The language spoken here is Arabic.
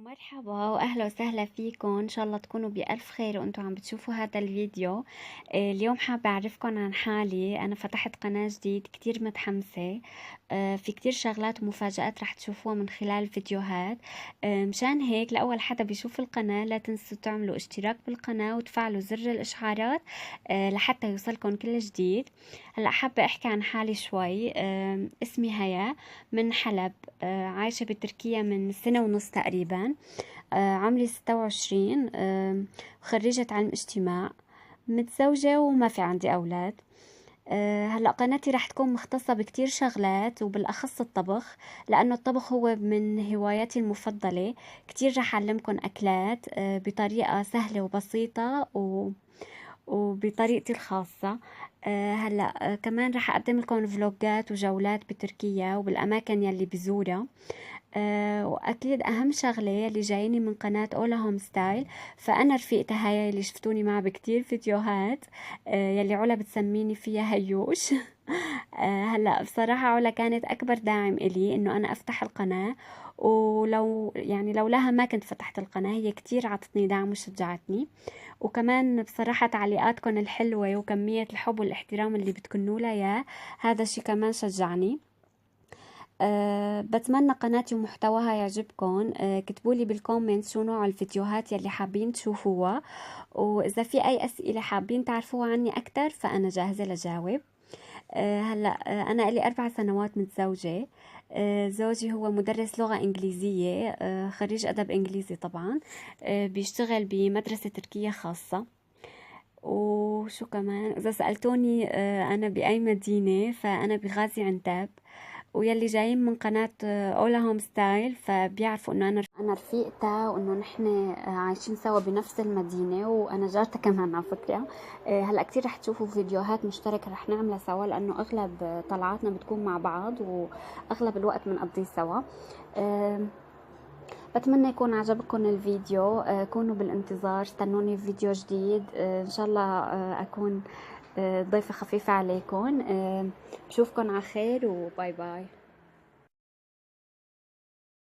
مرحبا واهلا وسهلا فيكم. ان شاء الله تكونوا بألف خير وانتم عم بتشوفوا هذا الفيديو. اليوم حابة اعرفكم عن حالي. انا فتحت قناة جديد، كتير متحمسة. في كتير شغلات ومفاجآت رح تشوفوها من خلال الفيديوهات. مشان هيك لأول حدا بيشوف القناة لا تنسوا تعملوا اشتراك بالقناة وتفعلوا زر الاشعارات لحتى يوصلكم كل جديد. هلا حابة احكي عن حالي شوي. اسمي هيا، من حلب. عايشة بتركيا من سنة ونص تقريبا. عمري 26. خريجة علم اجتماع، متزوجة وما في عندي أولاد. هلأ قناتي رح تكون مختصة بكتير شغلات وبالأخص الطبخ، لأنه الطبخ هو من هواياتي المفضلة. كتير رح أعلمكم أكلات بطريقة سهلة وبسيطة وبطريقتي الخاصة. هلأ كمان رح أقدم لكم فلوجات وجولات بتركيا وبالأماكن يلي بزورها. واكيد اهم شغله يلي جايني من قناه اولا هوم ستايل، فانا رفيقتها هاي اللي شفتوني معها بكتير فيديوهات. يلي علا بتسميني فيها هيوش. هلا بصراحه علا كانت اكبر داعم الي انه انا افتح القناه، ولو يعني لولاها ما كنت فتحت القناه. هي كتير عطتني دعم وشجعتني، وكمان بصراحه تعليقاتكم الحلوه وكميه الحب والاحترام اللي بتكنوا لها اياه، هذا الشي كمان شجعني. بتمنى قناتي ومحتواها يعجبكم. كتبولي بالكومنت شو نوع الفيديوهات يلي حابين تشوفوها، وإذا في أي أسئلة حابين تعرفوها عني أكتر فأنا جاهزة لجاوب. هلأ أنا إلي 4 سنوات متزوجة. زوجي هو مدرس لغة إنجليزية، خريج أدب إنجليزي طبعا. بيشتغل بمدرسة تركية خاصة. وشو كمان إذا سألتوني أنا بأي مدينة، فأنا بغازي عنتاب. ويلي جايين من قناة أولا هوم ستايل فبيعرفوا إنه أنا رفيقتها، وإنه نحن عايشين سوا بنفس المدينة، وأنا جارتها كمان على فكرة. هلا كتير رح تشوفوا فيديوهات مشتركة رح نعملها سوا، لأنه أغلب طلعاتنا بتكون مع بعض وأغلب الوقت بنقضيه سوا. آه، بتمنى يكون عجبكم الفيديو. كونوا بالانتظار، استنوني في فيديو جديد. إن شاء الله أكون ضيفة خفيفة عليكم. بشوفكن على خير وباي باي.